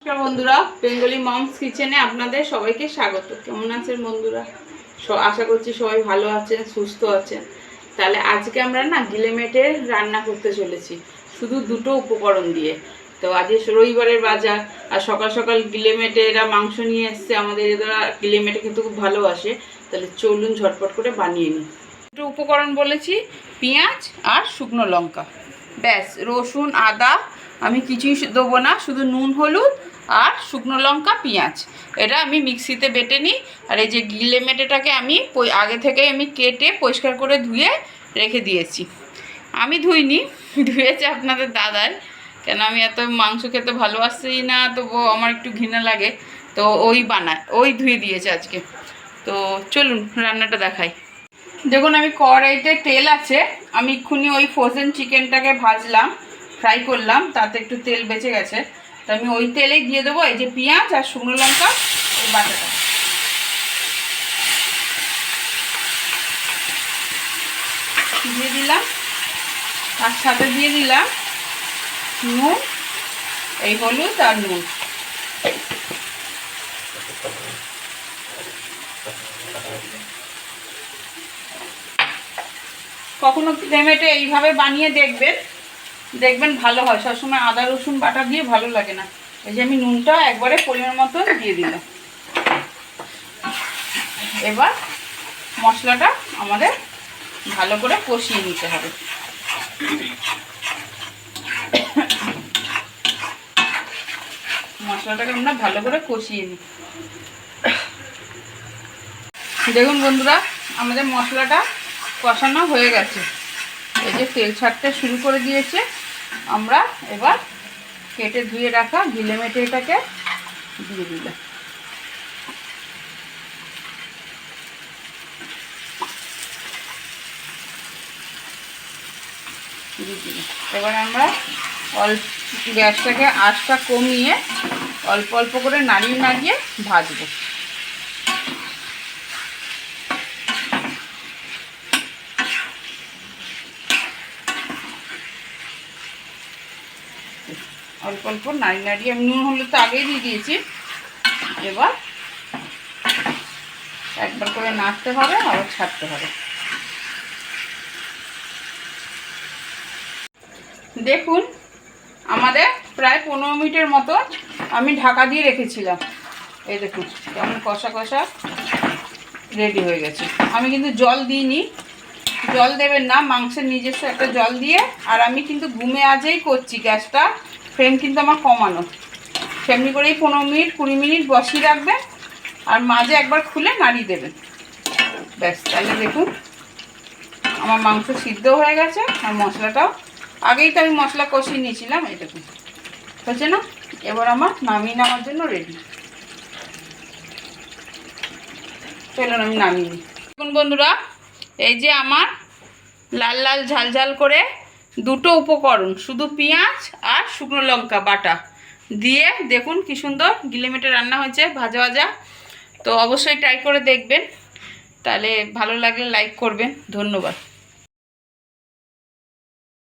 নমস্কার বন্ধুরা, Bengali moms কিচেনে আপনাদের সবাইকে স্বাগত। কেমন আছেন বন্ধুরা? আশা করছি সবাই ভালো আছেন, সুস্থ আছেন। তাহলে আজকে আমরা না গিলেমেটের রান্না করতে চলেছি, শুধু দুটো উপকরণ দিয়ে। তো আজকে রবিবারের বাজার, আর সকাল সকাল গিলেমেটে এরা মাংস নিয়ে এসছে। আমাদের এরা গিলেমেটে কিন্তু খুব ভালোবাসে। তাহলে চলুন ঝটপট করে বানিয়ে নিই। দুটো উপকরণ বলেছি, পেঁয়াজ আর শুকনো লঙ্কা, ব্যাস। রসুন আদা আমি কিছুই দেবো না, শুধু নুন হলুদ আর শুকনো লঙ্কা পেঁয়াজ, এটা আমি মিক্সিতে বেটে নিই। আর এই যে গিলেমেটেটাকে আমি আগে থেকে আমি কেটে পরিষ্কার করে ধুয়ে রেখে দিয়েছি। আমি ধুইনি, ধুয়েছে আপনাদের দাদার, কেন আমি এত মাংস খেতে ভালোবাসি না, তো আমার একটু ঘৃণা লাগে, তো ওই বানায়, ওই ধুয়ে দিয়েছে আজকে। তো চলুন রান্নাটা দেখাই। দেখুন আমি কড়াইতে তেল আছে, আমি এক্ষুনি ওই ফ্রোজেন চিকেনটাকে ভাজলাম, ফ্রাই করলাম, তাতে একটু তেল বেঁচে গেছে। তো আমি ওই তেলেই দিয়ে দেবো এই যে পেঁয়াজ আর শুকনো লঙ্কা, এই বাটাটা দিয়ে দিলাম। তার সাথে দিয়ে দিলাম নুন, এই হলুদ আর নুন। কখনো গিলেমেটে এইভাবে বানিয়ে দেখবেন ভালো হয়। সবসময় আদা রসুন বাটা দিয়ে ভালো লাগে না। এই যে আমি নুনটা একবারে পরিমাণ মতো দিয়ে দিলাম। এবার মশলাটা আমাদের ভালো করে কষিয়ে নিতে হবে। মশলাটাকে আমরা ভালো করে কষিয়ে নিই। দেখুন বন্ধুরা, আমাদের মশলাটা কষানো হয়ে গেছে, এই যে তেল ছাড়তে শুরু করে দিয়েছে। আমরা এবার কেটে ধুয়ে রাখা গিলেমেটেটাকে দিয়ে দিলাম। এবার আমরা গ্যাসটাকে আঁচটা কমিয়ে অল্প অল্প করে নাড়িয়ে ভাজবো। অল্প অল্প নাড়িয়ে আমি নুন হলুদ তো আগেই দিয়ে দিয়েছি। এবার একবার করে নাড়তে হবে, আবার ছাড়তে হবে। দেখুন আমাদের প্রায় 15 মিনিটের মতো আমি ঢাকা দিয়ে রেখেছিলাম। এই দেখুন কেমন কষা কষা রেডি হয়ে গেছে। আমি কিন্তু জল দিইনি, জল দেবেন না, মাংসের নিজস্ব একটা জল দিয়ে। আর আমি কিন্তু ঘুমে আজেই করছি, গ্যাসটা ফ্লেম কিন্তু আমার কমানো। সেমনি করেই 15 মিনিট 20 মিনিট বসিয়ে রাখবেন, আর মাঝে একবার খুলে নাড়িয়ে দেবেন, ব্যাস। তাহলে দেখুন আমার মাংস সিদ্ধ হয়ে গেছে, আর মশলাটাও আগেই তো আমি মশলা কষিয়ে নিয়েছিলাম। এই দেখুন হচ্ছে না? এবার আমার নামিয়ে নেওয়ার জন্য রেডি। চলুন আমি নামিয়ে নিই। দেখুন বন্ধুরা, এই যে আমার লাল লাল ঝাল ঝাল করে দুটো উপকরণ, শুধু পেঁয়াজ আর শুকনো লঙ্কা বাটা দিয়ে দেখুন কি সুন্দর গিলেমেটে রান্না হয়েছে, ভাজা ভাজা। তো অবশ্যই ট্রাই করে দেখবেন। তাহলে ভালো লাগলে লাইক করবেন। ধন্যবাদ।